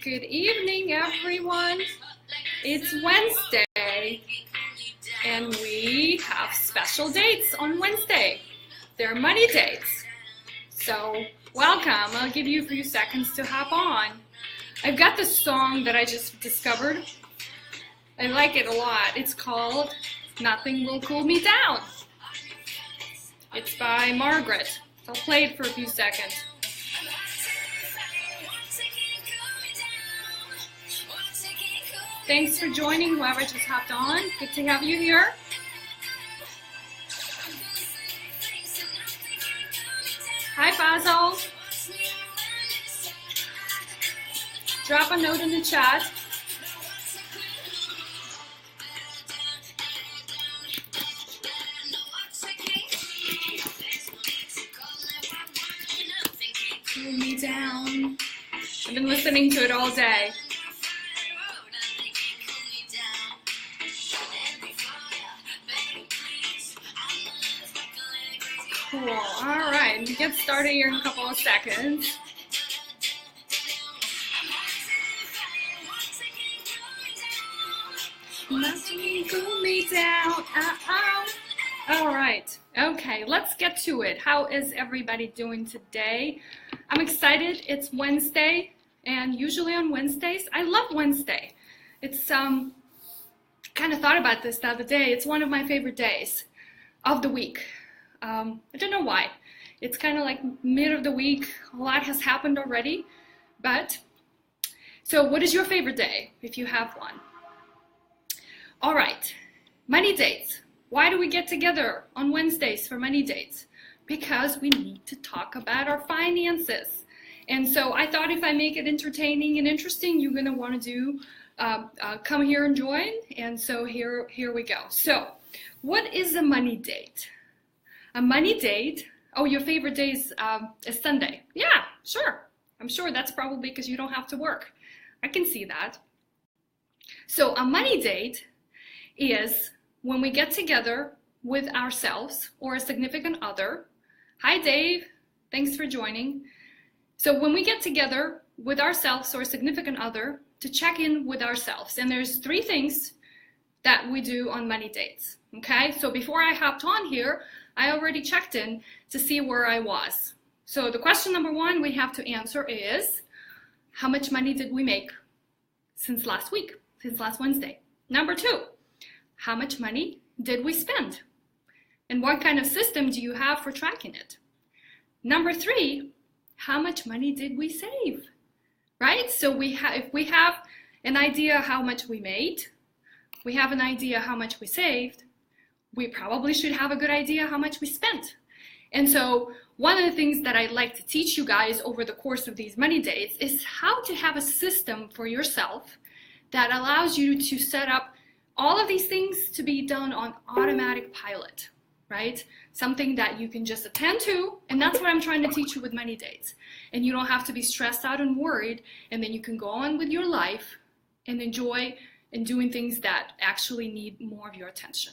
Good evening, everyone. It's Wednesday, and we have special dates on Wednesday. They're money dates. So, welcome. I'll give you a few seconds to hop on. I've got this song that I just discovered. I like it a lot. It's called Nothing Will Cool Me Down. It's by Margaret. I'll play it for a few seconds. Thanks for joining, whoever just hopped on. Good to have you here. Hi, Basil. Drop a note in the chat. Cool me down. I've been listening to it all day. Cool. All right, we'll get started here in a couple of seconds. Nothing cool me down. All right. Okay, let's get to it. How is everybody doing today? I'm excited. It's Wednesday, and usually on Wednesdays, I love Wednesday. It's kind of thought about this the other day. It's one of my favorite days of the week. I don't know why. It's kind of like mid of the week. A lot has happened already. But, so what is your favorite day, if you have one? All right, money dates. Why do we get together on Wednesdays for money dates? Because we need to talk about our finances. And so I thought if I make it entertaining and interesting, you're going to want to come here and join. And so here we go. So what is a money date? A money date, oh, your favorite day is Sunday. Yeah, sure. I'm sure that's probably because you don't have to work. I can see that. So a money date is when we get together with ourselves or a significant other. Hi, Dave. Thanks for joining. So when we get together with ourselves or a significant other to check in with ourselves, and there's 3 things that we do on money dates. Okay, so before I hopped on here, I already checked in to see where I was. So the question number 1 we have to answer is, how much money did we make since last week, since last Wednesday? Number 2, how much money did we spend? And what kind of system do you have for tracking it? Number 3, how much money did we save? Right? So if we have an idea how much we made, we have an idea how much we saved, we probably should have a good idea how much we spent. And so one of the things that I'd like to teach you guys over the course of these money dates is how to have a system for yourself that allows you to set up all of these things to be done on automatic pilot, right? Something that you can just attend to, and that's what I'm trying to teach you with money dates. And you don't have to be stressed out and worried, and then you can go on with your life and enjoy and doing things that actually need more of your attention.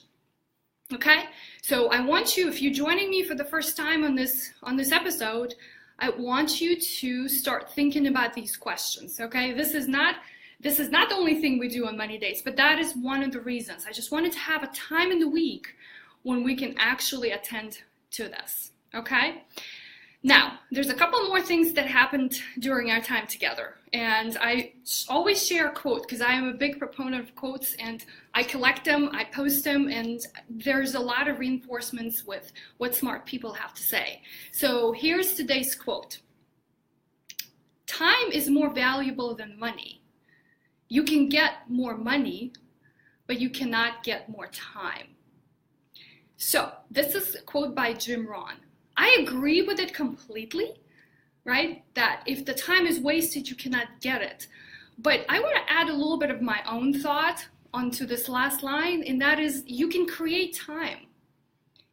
Okay, so I want you, if you're joining me for the first time on this episode, I want you to start thinking about these questions. Okay, this is not the only thing we do on money dates, but that is one of the reasons. I just wanted to have a time in the week when we can actually attend to this. Okay. Now, there's a couple more things that happened during our time together, and I always share a quote because I am a big proponent of quotes, and I collect them, I post them, and there's a lot of reinforcements with what smart people have to say. So here's today's quote. Time is more valuable than money. You can get more money, but you cannot get more time. So this is a quote by Jim Rohn. I agree with it completely, right? That if the time is wasted, you cannot get it. But I want to add a little bit of my own thought onto this last line, and that is you can create time.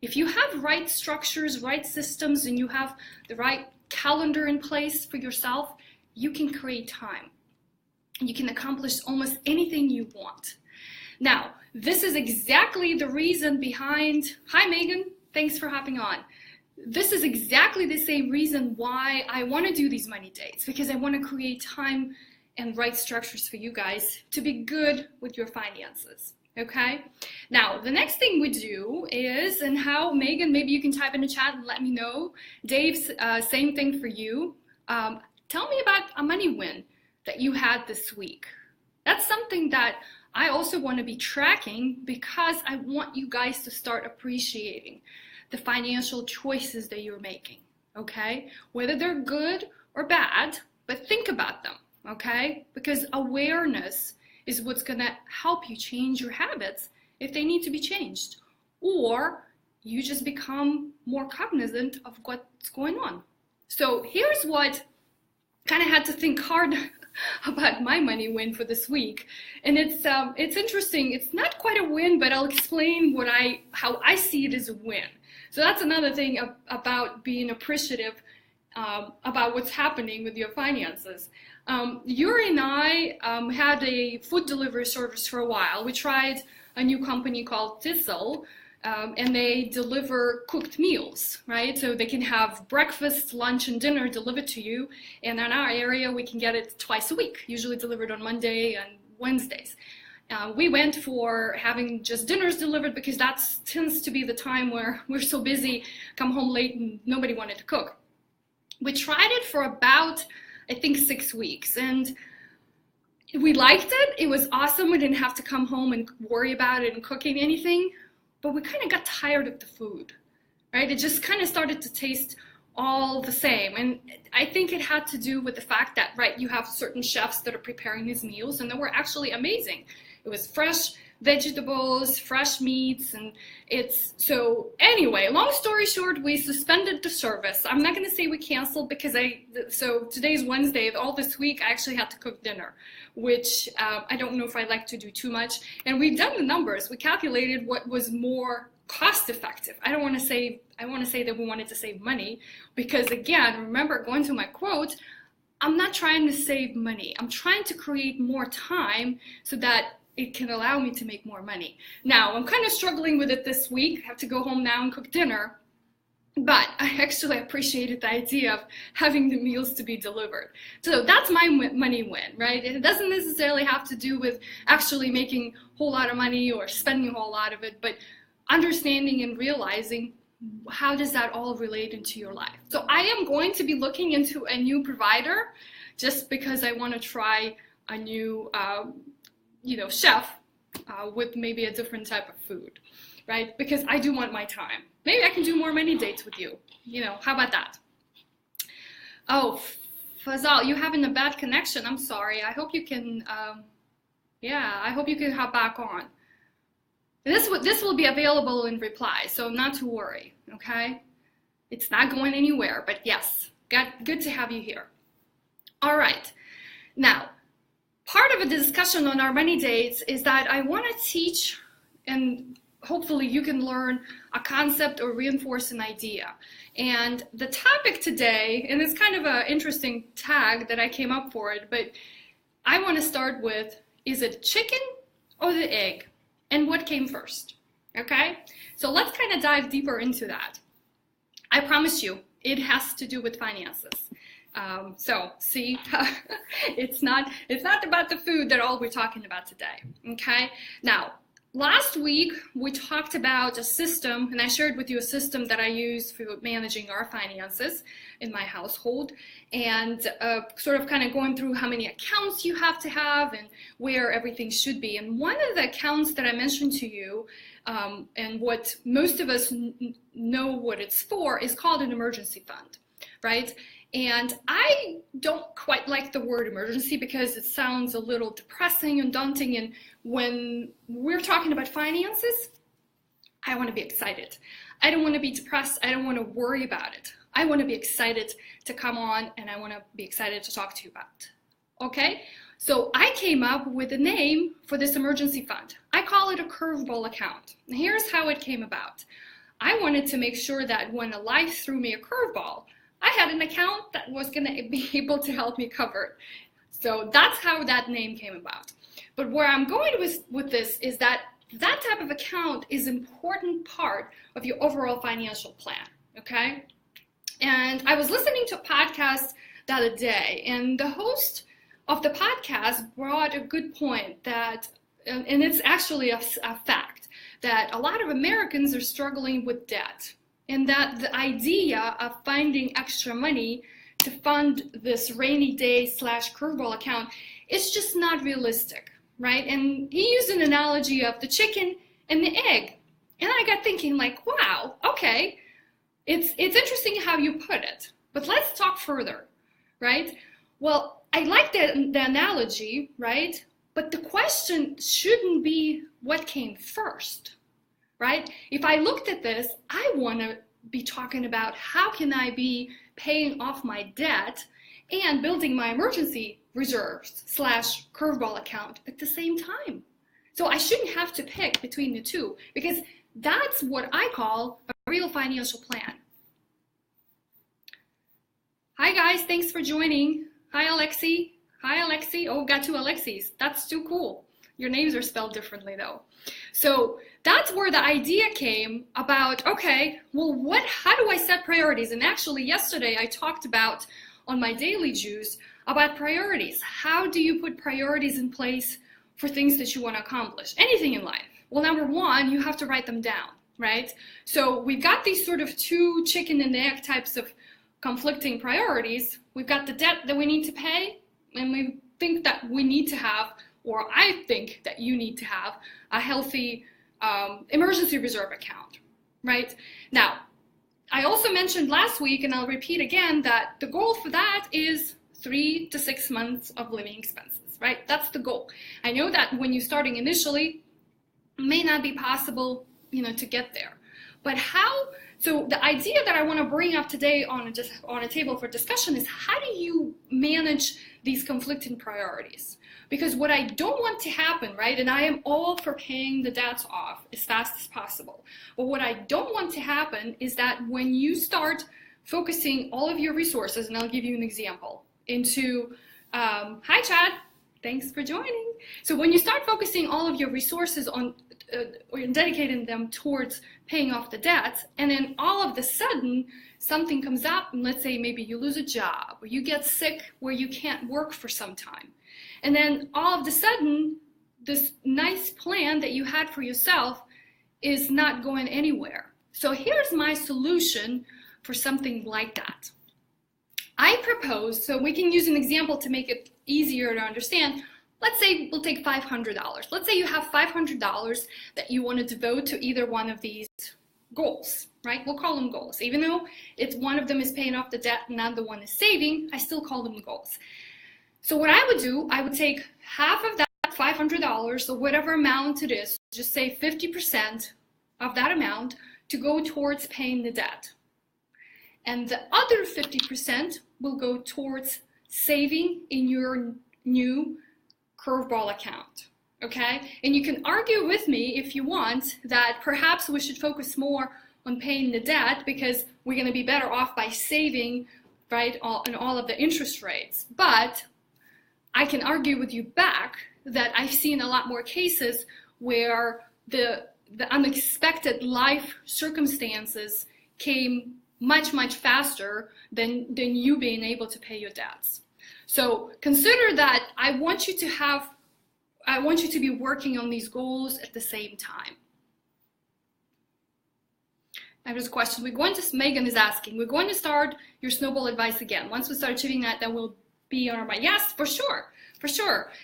If you have right structures, right systems, and you have the right calendar in place for yourself, you can create time. You can accomplish almost anything you want. Now, this is exactly the reason behind, hi Megan, thanks for hopping on. This is exactly the same reason why I want to do these money dates, because I want to create time and right structures for you guys to be good with your finances. Okay, now the next thing we do is, and how, Megan, maybe you can type in the chat and let me know. Dave's, same thing for you. Tell me about a money win that you had this week. That's something that I also want to be tracking, because I want you guys to start appreciating the financial choices that you're making, okay? Whether they're good or bad, but think about them, okay? Because awareness is what's gonna help you change your habits if they need to be changed. Or you just become more cognizant of what's going on. So here's what kind of had to think hard about my money win for this week. And it's interesting. It's not quite a win, but I'll explain how I see it as a win. So that's another thing about being appreciative about what's happening with your finances. Yuri and I had a food delivery service for a while. We tried a new company called Thistle, and they deliver cooked meals, right? So they can have breakfast, lunch, and dinner delivered to you. And in our area, we can get it twice a week, usually delivered on Monday and Wednesdays. We went for having just dinners delivered because that tends to be the time where we're so busy, come home late, and nobody wanted to cook. We tried it for about, I think, 6 weeks, and we liked it. It was awesome. We didn't have to come home and worry about it and cooking anything, but we kind of got tired of the food, right? It just kind of started to taste all the same. And I think it had to do with the fact that, right, you have certain chefs that are preparing these meals, and they were actually amazing. It was fresh vegetables, fresh meats, and so anyway, long story short, we suspended the service. I'm not going to say we canceled, because so today's Wednesday, all this week I actually had to cook dinner, which I don't know if I like to do too much. And we've done the numbers. We calculated what was more cost effective. I want to say that we wanted to save money, because again, remember, going to my quote, I'm not trying to save money. I'm trying to create more time so that it can allow me to make more money. Now, I'm kind of struggling with it this week. I have to go home now and cook dinner. But I actually appreciated the idea of having the meals to be delivered. So that's my money win, right? It doesn't necessarily have to do with actually making a whole lot of money or spending a whole lot of it, but understanding and realizing, how does that all relate into your life? So I am going to be looking into a new provider, just because I want to try a new chef with maybe a different type of food, right? Because I do want my time. Maybe I can do more money dates with you. How about that? Oh, Fazal, you having a bad connection. I'm sorry. I hope you can, I hope you can hop back on. This will be available in reply, so not to worry, okay? It's not going anywhere, but yes, good to have you here. All right. Now, part of the discussion on our money dates is that I want to teach, and hopefully you can learn a concept or reinforce an idea. And the topic today, and it's kind of an interesting tag that I came up for it, but I want to start with, is it chicken or the egg? And what came first? Okay? So let's kind of dive deeper into that. I promise you, it has to do with finances. So see, it's not about the food that all we're talking about today, okay? Now, last week we talked about a system, and I shared with you a system that I use for managing our finances in my household, and sort of kind of going through how many accounts you have to have and where everything should be. And one of the accounts that I mentioned to you, and what most of us know what it's for, is called an emergency fund, right? And I don't quite like the word emergency because it sounds a little depressing and daunting. And when we're talking about finances, I want to be excited. I don't want to be depressed. I don't want to worry about it. I want to be excited to come on, and I want to be excited to talk to you about. Okay? So I came up with a name for this emergency fund. I call it a curveball account. And here's how it came about. I wanted to make sure that when life threw me a curveball, I had an account that was going to be able to help me cover it. So that's how that name came about. But where I'm going with this is that type of account is an important part of your overall financial plan, okay? And I was listening to a podcast the other day, and the host of the podcast brought a good point that, and it's actually a fact, that a lot of Americans are struggling with debt, and that the idea of finding extra money to fund this rainy day / curveball account is just not realistic, right? And he used an analogy of the chicken and the egg. And I got thinking like, wow, okay, it's interesting how you put it, but let's talk further, right? Well, I like the analogy, right? But the question shouldn't be what came first, right? If I looked at this, I want to be talking about how can I be paying off my debt and building my emergency reserves / curveball account at the same time. So I shouldn't have to pick between the two, because that's what I call a real financial plan. Hi guys, thanks for joining. Hi Alexi. Hi Alexi. Oh, got two Alexis. That's too cool. Your names are spelled differently though. So that's where the idea came about, okay, well, how do I set priorities? And actually yesterday I talked about on my daily juice about priorities. How do you put priorities in place for things that you want to accomplish? Anything in life. Well, number one, you have to write them down, right? So we've got these sort of two chicken and egg types of conflicting priorities. We've got the debt that we need to pay, and we think that we need to have, or I think that you need to have, a healthy emergency reserve account, right? Now, I also mentioned last week, and I'll repeat again, that the goal for that is 3 to 6 months of living expenses, right? That's the goal. I know that when you're starting initially, it may not be possible, to get there. But how? So the idea that I want to bring up today on a table for discussion is, how do you manage these conflicting priorities? Because what I don't want to happen, right, and I am all for paying the debts off as fast as possible, but what I don't want to happen is that when you start focusing all of your resources, and I'll give you an example, into, hi Chad, thanks for joining. So when you start focusing all of your resources on, or dedicating them towards paying off the debts, and then all of a sudden something comes up, and let's say maybe you lose a job, or you get sick where you can't work for some time, and then all of a sudden this nice plan that you had for yourself is not going anywhere. So here's my solution for something like that. I propose, so we can use an example to make it easier to understand. Let's say we'll take $500. Let's say you have $500 that you want to devote to either one of these goals, right? We'll call them goals. Even though it's one of them is paying off the debt and another one is saving, I still call them goals. So what I would do, I would take half of that $500, or whatever amount it is, just say 50% of that amount, to go towards paying the debt. And the other 50% will go towards saving in your new curveball account, okay? And you can argue with me if you want that perhaps we should focus more on paying the debt because we're going to be better off by saving, right, and all of the interest rates. But I can argue with you back that I've seen a lot more cases where the unexpected life circumstances came much, much faster than you being able to pay your debts. So consider that I want you to be working on these goals at the same time. There's a question. Megan is asking, we're going to start your snowball advice again. Once we start achieving that, then we'll be on our mind. Yes, for sure.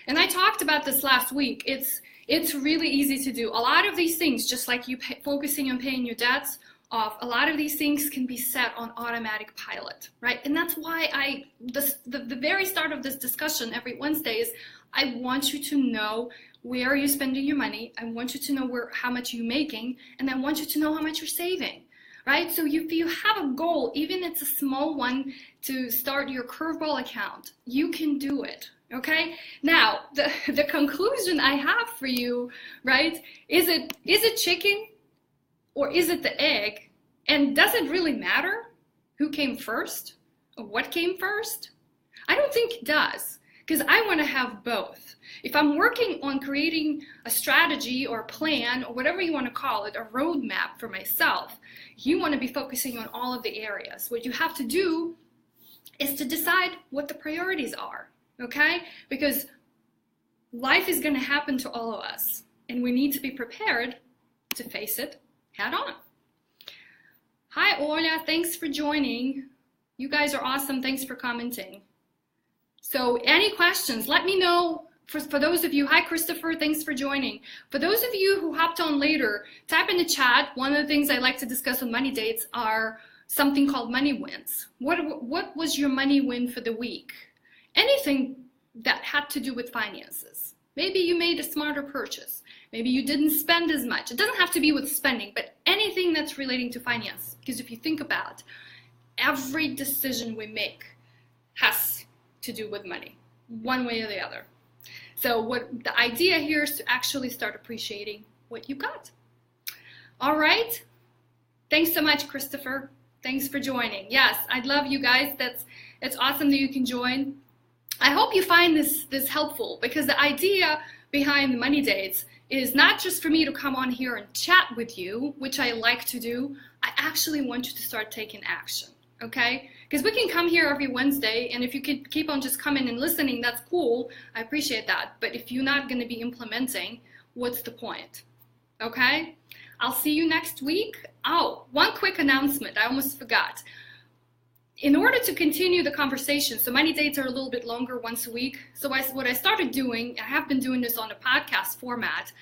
And I talked about this last week. It's really easy to do. A lot of these things, just like you focusing on paying your debts off, a lot of these things can be set on automatic pilot, right? And that's why the very start of this discussion every Wednesday is, I want you to know where you're spending your money. I want you to know how much you're making, and I want you to know how much you're saving, right? So if you have a goal, even if it's a small one, to start your curveball account, you can do it, okay? Now, the conclusion I have for you, right, is it chicken or is it the egg? And does it really matter who came first or what came first? I don't think it does, because I want to have both. If I'm working on creating a strategy or a plan or whatever you want to call it, a roadmap for myself, you want to be focusing on all of the areas. What you have to do is to decide what the priorities are, okay? Because life is going to happen to all of us, and we need to be prepared to face it head on. Hi, Ola. Thanks for joining. You guys are awesome. Thanks for commenting. So any questions, let me know. For those of you, hi, Christopher. Thanks for joining. For those of you who hopped on later, type in the chat. One of the things I like to discuss on Money Dates are something called money wins. What was your money win for the week? Anything that had to do with finances. Maybe you made a smarter purchase. Maybe you didn't spend as much. It doesn't have to be with spending, but anything that's relating to finance. Because if you think about it, every decision we make has to do with money, one way or the other. So what the idea here is to actually start appreciating what you got. All right. Thanks so much, Christopher. Thanks for joining. Yes, I'd love you guys. It's awesome that you can join. I hope you find this helpful, because the idea behind the Money Dates is not just for me to come on here and chat with you, which I like to do. I actually want you to start taking action, okay? Because we can come here every Wednesday, and if you could keep on just coming and listening, that's cool. I appreciate that. But if you're not going to be implementing, what's the point, okay? I'll see you next week. Oh, one quick announcement. I almost forgot. In order to continue the conversation, so Money Dates are a little bit longer, once a week. So what I started doing, I have been doing this on a podcast format,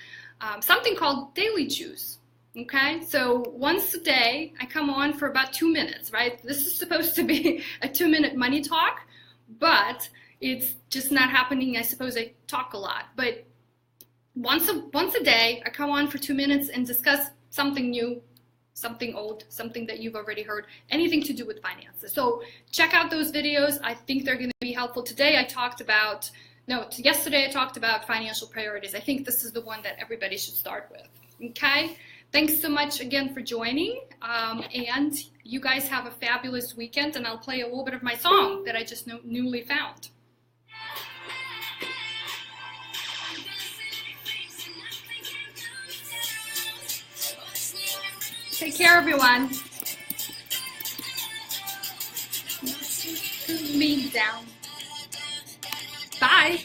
something called Daily Juice. Okay, so once a day, I come on for about 2 minutes, right? This is supposed to be a 2-minute money talk, but it's just not happening. I suppose I talk a lot, but once a day, I come on for 2 minutes and discuss something new, something old, something that you've already heard, anything to do with finances. So check out those videos. I think they're going to be helpful. Yesterday I talked about financial priorities. I think this is the one that everybody should start with. Okay? Thanks so much again for joining. And you guys have a fabulous weekend, and I'll play a little bit of my song that I just newly found. Take care, everyone. Me down. Bye.